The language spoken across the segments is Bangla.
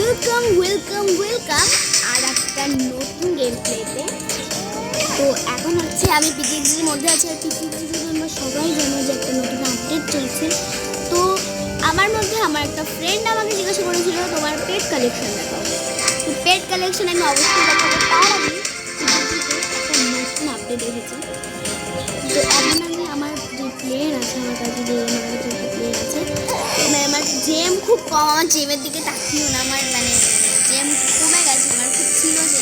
ওয়েলকাম আর একটা নতুন গেম প্লেতে। তো এখন হচ্ছে আমি পিকেক্সের মধ্যে আছি। আর পিকেক্সের জন্য সবাই জানো যে একটা নতুন আপডেট চলছে। তো আমার মধ্যে আমার একটা ফ্রেন্ড আমাকে জিজ্ঞাসা করেছিল তোমার পেট কালেকশন দেখাও। তো পেট কালেকশন আমি অবশ্যই দেখাবো। তার আগে একটা নতুন আপডেট এসেছে। তো এখন আমি আমার যে প্লেয়ার আছে, আমার কাছে যে প্লেয়ার আছে, আমার জেম খুব কম। আমার জেমের দিকে তাকিও না, আমার মানে জেম কমে গেছে। আমার খুব ছিল যে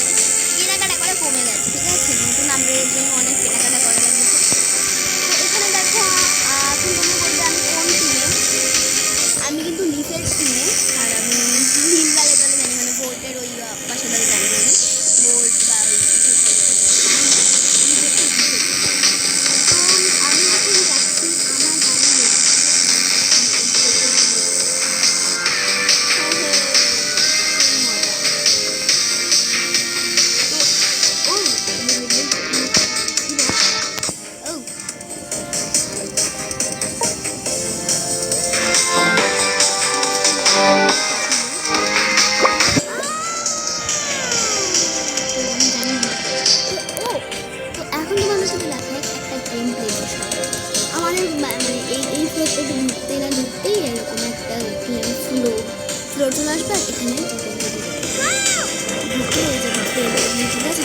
কেনাকাটা করে কমে গেছে, ঠিক আছে। নতুন আপডেটের জন্য অনেক কেনাকাটা করা লাগছে। তো এখানে দেখো এখন তুমি বলবে আমি কোন টিমে। আমি কিন্তু লিফের টিমে। আর আমি নীল বালে বলে জানি, মানে ভোল্টের ওই পাশে বালে জানি না, ভোল্ট বা ওই ঢুকতেই এরকম একটা ফ্লোর চলে আসবে। এখানে ঢুকে ঠিক আছে।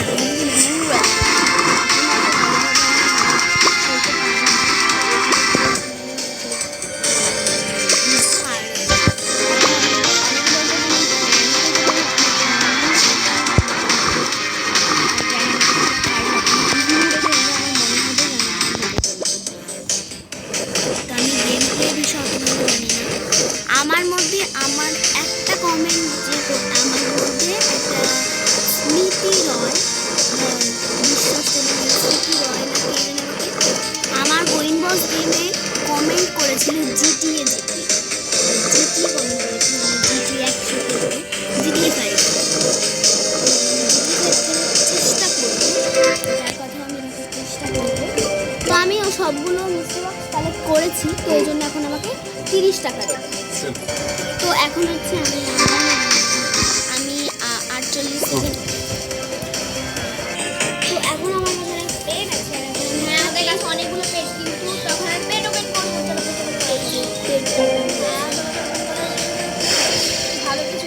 আমার মধ্যে আমার একটা কমেন্ট যে আমার মধ্যে একটা স্মৃতি রয়, বিশ্বাস করে স্মৃতি রয় না কে জানে আমাকে আমার গোইন বস গেমে কমেন্ট করেছিল জিটিএ কমেন্ট করেছিল, জিটিএ 100 করে জিটিএ 5 চেষ্টা করবো, তার কথা আমি চেষ্টা করবো। তো আমি সবগুলো মিস্ট্রি বক্স কালেক্ট করেছি, তো এই জন্য এখন আমাকে 30 টাকা দেবে। তো এখন হচ্ছে আমি 48 সেকেন্ড। তো এখন আমার কাছে পেট আছে, আমাদের কাছে অনেকগুলো পেট, কিন্তু তখন আমি পেট ওপেন করবো। ভালো কিছু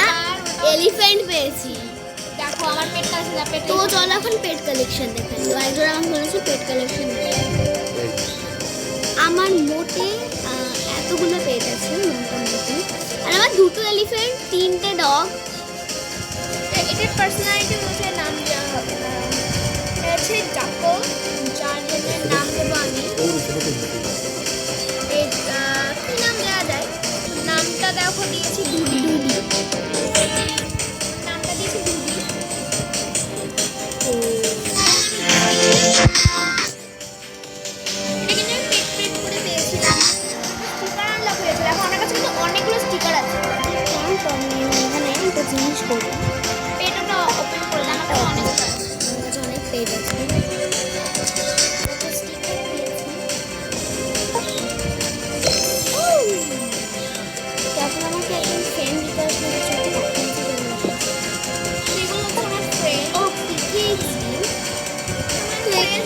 আর এলিফ্যান্ট পেয়েছি। দেখো আমার পেট কালেকশন। তো চলো এখন পেট কালেকশন দেখাই। তো একজন আমাকে বলেছে পেট কালেকশন। আমার মোটে এতগুলো পেট আছে মোটামুটি। আর আমার 2টো এলিফ্যান্ট, 3টে ডগ। এটার পার্সোনালিটি অনুযায়ী নাম দেওয়া হবে না। এটা হচ্ছে জাকো, যার জন্য নাম দেবো আমি। কি নাম দেওয়া যায়? নামটা দেখো দিয়েছি ডুডি। নামটা দিয়েছি ডুডি। অনেকগুলো স্টিকার আছে। তো আমি এখানে একটা জিনিস করবো, পেটটা ওপেন করে দেন। আমার অনেকগুলো আছে, আমার কাছে অনেক পেট আছে। এখন আমাকে একজন ফ্রেন্ড রিকোয়েস্ট করেছে, সেগুলো তো আমার ফ্রেন্ড। ও পিকেক্স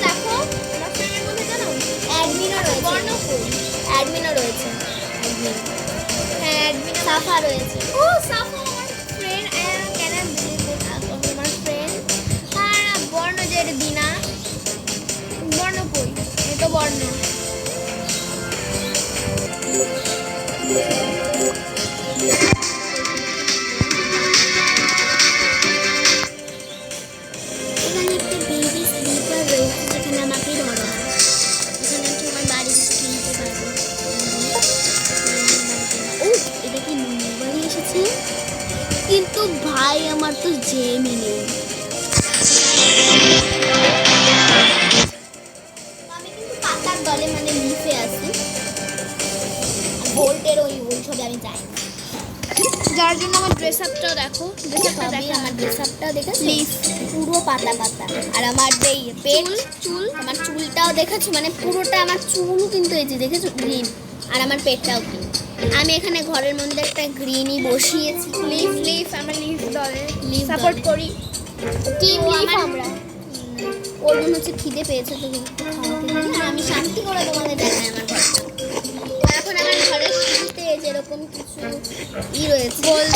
দেখো আমার ফ্রেন্ডের মধ্যে জানো অ্যাডমিনও রয়েছে, অ্যাডমিনও রয়েছে, অ্যাডমিন সাফা রয়েছে। ও সাফা আমার ফ্রেন্ড। কেন আমার ফ্রেন্ড। আর বর্ণ যে দিনা, বর্ণ কই? এই তো বর্ণ। এখানে একটা বেবি স্লিপার রয়েছে, যেখানে আমাকে ধরা হয়। এখানে হচ্ছে আমার বাড়ি কিছু কিনতে পারবো। ও এটা কি বাড়ি এসেছে? কিন্তু ভাই আমার তো জেমই নেই। আমি কিন্তু পাতার দলে মানে লিফে আছি। ভোল্টের ওই সবে আমি যাই, যার জন্য আমার ড্রেস আপটাও দেখো। আমার ড্রেস আপটাও দেখেছো, লিফ পুরো পাতা পাতা। আর আমার যে পেট চুল, আমার চুলটাও দেখেছো, মানে পুরোটা আমার চুলও কিন্তু এই যে দেখেছো গ্রিন। আর আমার পেটটাও গ্রিন। আমি এখানে ঘরের মধ্যে একটা গ্রিনই বসিয়েছি। লিফ আমরা লিফ দলে লিফ সাপোর্ট দলে। করি। টিম তো লিফ আমার- আমরা। ওর মনে হচ্ছে খিদে পেয়েছে, তো একটু খাওয়াতে দিই আর আমি শান্তি করে তোমাদের দেখাই আমার ঘরটা। এখন আমার ঘরের সিঁড়িতে যেরকম কিছু রয়েছে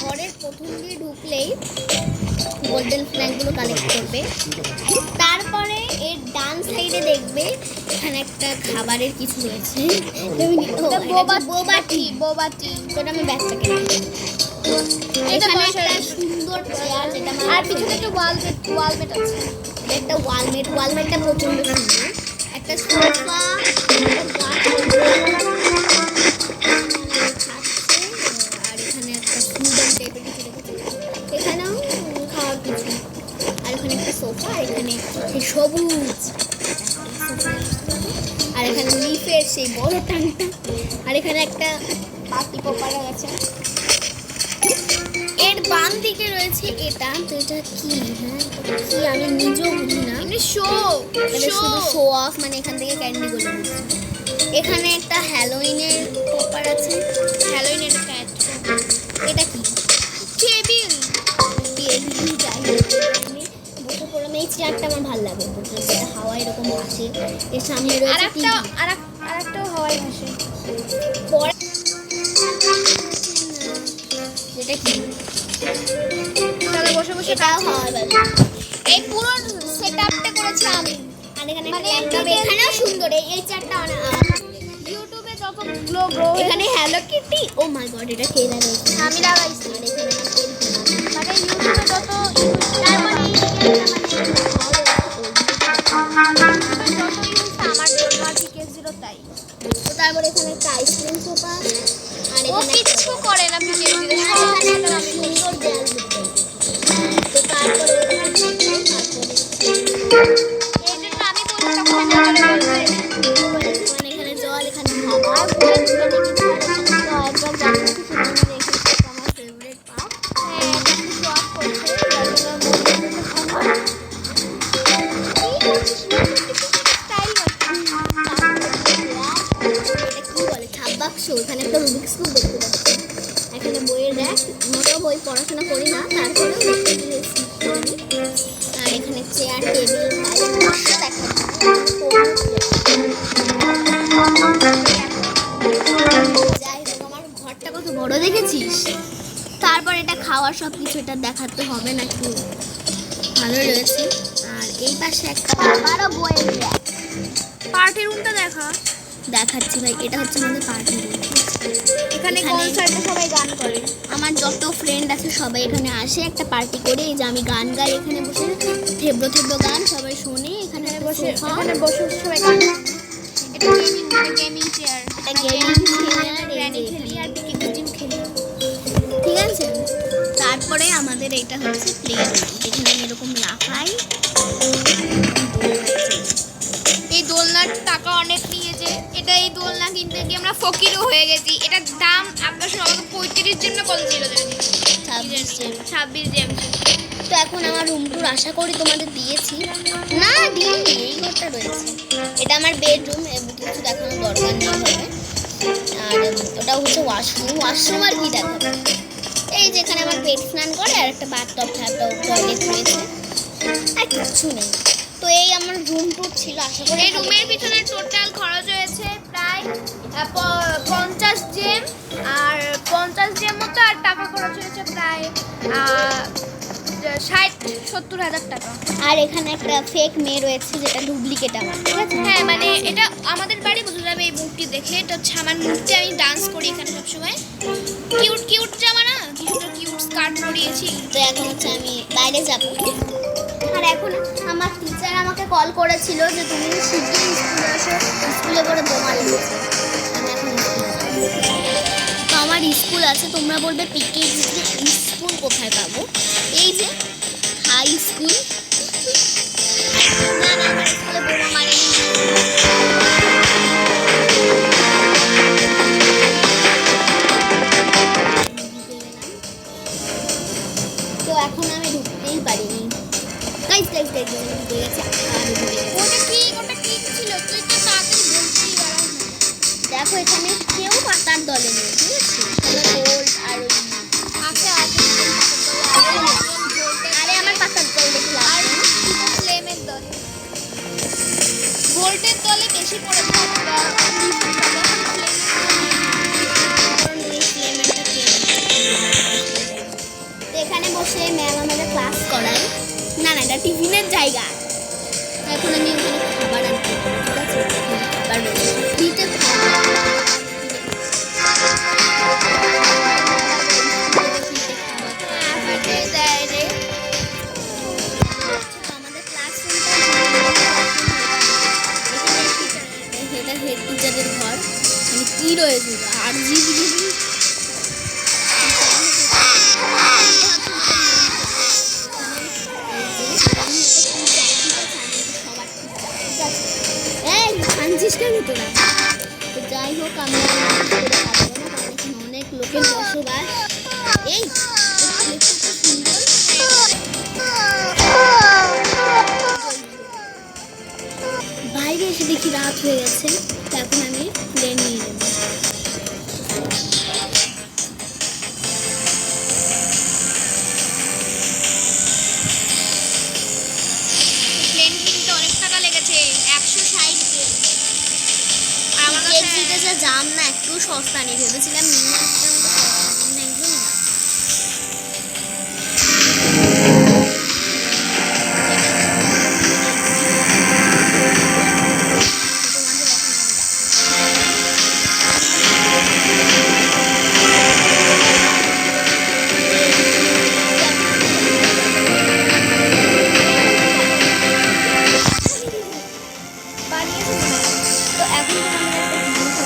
ঘরের প্রথম দিয়ে ঢুকলেই গোল্ডেন ফ্ল্যাগগুলো কালেক্ট করবে। তারপরে এর ডান সাইডে দেখবে এখানে একটা খাবারের কিছু রয়েছে। বোবাটি তোটা আমি ব্যাগটাকে রাখি। এখানে একটা সুন্দর চেয়ার, যেটা আর পিছনে একটা ওয়ালমেট আছে। একটা ওয়ালমেটটা প্রচন্ড সুন্দর। একটা সোফা, আর এখানে একটা ফুডেন টাইপের কিছু রেখেছে। এখানেও খাওয়ার কিছু। আর এখানে একটা সোফা, আর এখানে সেই সবুজ, আর এখানে লিফের সেই বড় ট্যাঙ্কটা, আর এখানে একটা পাতি পোপারা আছে। এর বাম দিকে রয়েছে এটা, তো এটা কি? হ্যাঁ কি আমি নিজেও বুঝি না। এমনি শো শো অফ, মানে এখান থেকে ক্যান্ডিগুলো দিচ্ছে। এখানে একটা হ্যালোইনের পপার আছে। হ্যালোইনের ক্যাট। এটা কি? টেবিল। যাই হোক, আমি বসে পড়লাম। এই চেয়ারটা আমার ভালো লাগে, যেটা হাওয়া এরকম আসে। এর সামনে রয়েছে আরেকটা হাওয়াই ভাসে। পরে যেটা কি? তাহলে বসে এটাও হাওয়া বাজে। এই পুরো সেটআপটা করেছি আমি। আর এখানে মানে একটা ল্যাপটপ, এখানেও সুন্দর। এই চেয়ারটা অনেক ইউটিউবে যতগুলো গ্রো এখানে হ্যালো কিটি। ও মাই গড, এটা কে লাগাইছে? আমি লাগাইছি। আর এখানে মানে ইউটিউবে যত আমার জন্য আর কি কেস দিল তাই। তো তারপরে এখানে একটা আইসক্রিম সোফা, আর ও এখানে কিচ্ছু করে না পিকে দিলে আর সব এখানে একটা সুন্দর দেয়াল দিতে। তো তারপরে এই জন্য আমি বলছি তখন মানে এখানে জল, এখানে খাবার, আর এখানে কিছু, আর এখানে তো একবার জানি না কিছু মনে রেখেছি, আমার ফেভারিট পার্ক। শো অফ করছে স্টাইল এটা কি বলে? ছাপ বাক্স। এখানে একটা রুবিক্স কিউব দেখতে পাচ্ছি। এখানে বইয়ের র্যাক, মোটেও বই পড়াশোনা করি না, তারপরেও দেখতে দিয়েছি। আর এখানে চেয়ার, টেবিল, বাইক দেখা যাই হোক, আমার ঘরটা কত বড় দেখেছিস? তারপর এটা খাওয়ার সব কিছু, এটা দেখাতে হবে না, একটু ভালো রয়েছে। আর এই পাশে একটা আবারও বইয়ের র্যাক। পার্টি রুমটা দেখা। দেখাচ্ছি ভাই, এটা হচ্ছে আমাদের পার্টি রুম। এখানে এখানে- কনসার্টে সবাই গান করে। আমার যত ফ্রেন্ড আছে সবাই এখানে আসে, একটা পার্টি করে। এই যে আমি গান গাই এখানে বসে, থেব্রো গান সবাই শোনে। এখানে একটা বসে সোফা, এখানে বসে সবাই গান। এটা গেমিং চেয়ার। একটা গেমিং চেয়ার, গ্র্যানি খেলি আর পিকে জিম খেলি। ঠিক আছে। তারপরে আমাদের এটা হচ্ছে প্লে রুম, যেখানে আমি এরকম লাফাই। এই দোলনার টাকা অনেক নিয়েছে। এটা এই দোলনা কিনতে গিয়ে আমরা ফকিরও হয়ে গেছি। এটার দাম আপনার সময় আমাকে 35 জন্য কত ছিল জানি? 26 জেম। তো এখন আমার রুম টুর আশা করি তোমাদের দিয়েছি। না দিইনি, এই ঘরটা রয়েছে। এটা আমার বেডরুম, কিছু দেখানোর দরকার নেই হবে। আর ওটা হচ্ছে ওয়াশরুম আর কি দেখাবে। এই যেখানে আমার পেট স্নান করে, আর একটা বাথটব টয়লেট রয়েছে, আর কিচ্ছু নেই। তো এই আমার রুম টুর ছিল, আশা করি এই রুমের পিছনে টোটাল খরচ হয়েছে প্রায় 50 জেম। আর 50 জেম মতো, আর টাকা খরচ হয়েছে প্রায় 60-70 হাজার টাকা। আর এখানে একটা ফেক মেয়ে রয়েছে, যেটা ডুপ্লিকেট আমার, ঠিক আছে? হ্যাঁ, মানে এটা আমাদের বাড়ি বোঝা যাবে এই মুখটি দেখে। এটা হচ্ছে আমার মুখটি, আমি ডান্স করি এখানে সবসময়। কিউট জামা না, কিছুটা কিউট স্কার্ট পরিয়েছি। তো এখন হচ্ছে আমি বাইরে যাব। আর এখন আমার টিচার আমাকে কল করেছিল যে তুমি শিগগিরই স্কুলে আসো, স্কুলে করে বোমা লেগেছে। আমি এখন তো আমার স্কুল আছে, তোমরা বলবে পিকে স্কুল কোথায় পাবো? এই যে হাই স্কুল। না না, আমার স্কুলে বোমা মারেনি। তো এখন আমি ঢুকতেই পারিনি। গাইস ঢুকে গেছে। ওটা কি ছিল? তুই তো তাড়াতাড়ি বলছিস। দেখো এখানে কেউ পাতার দলে নেই, ঠিক আছে? সবাই গোল্ড আর ওই আছে আরে আমার পাতার দল দেখে লাভ আর নেই। ফ্লেমের দলে, ভোল্টের দলে বেশি পড়েছে কারণ ওই ফ্লেমেরটা কেউ তো এখানে বসে ম্যাম আমাদের ক্লাস করায়। না না, এটা টিফিনের জায়গা। তো এখন আমি ওখানে খাবার আনতে হবে, ঠিক আছে? খাবার দিতে দেয় রে। আমাদের ক্লাসরুমটা এটা হেড টিচারের ঘর। মানে কি রয়েছে আর জিবি এই কাঁদছিস কেন তোরা? তো যাই হোক আমরা অনেক লোকের বসবাস। এই সুন্দর বাইরে এসে দেখি রাত হয়ে গেছে। তো এখন আমি প্লেন নিয়ে নেব। প্লেন কিনতে অনেক টাকা লেগেছে, 160 কে। আর আমার কাছে কেজিতে যা দাম না, একটু সস্তা নেই। ভেবেছিলাম নিউ মার্কেটের মতো সস্তা, না একদমই না। তো এখন তো আমরা একটা জিনিস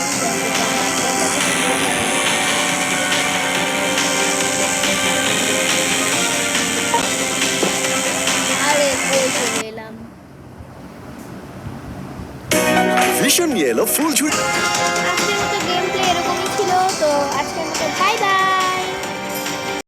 আরে কই চলে এলাম। ভিশন নিয়ে এলো ফুল ঝুড়ি আজকের মতো গেম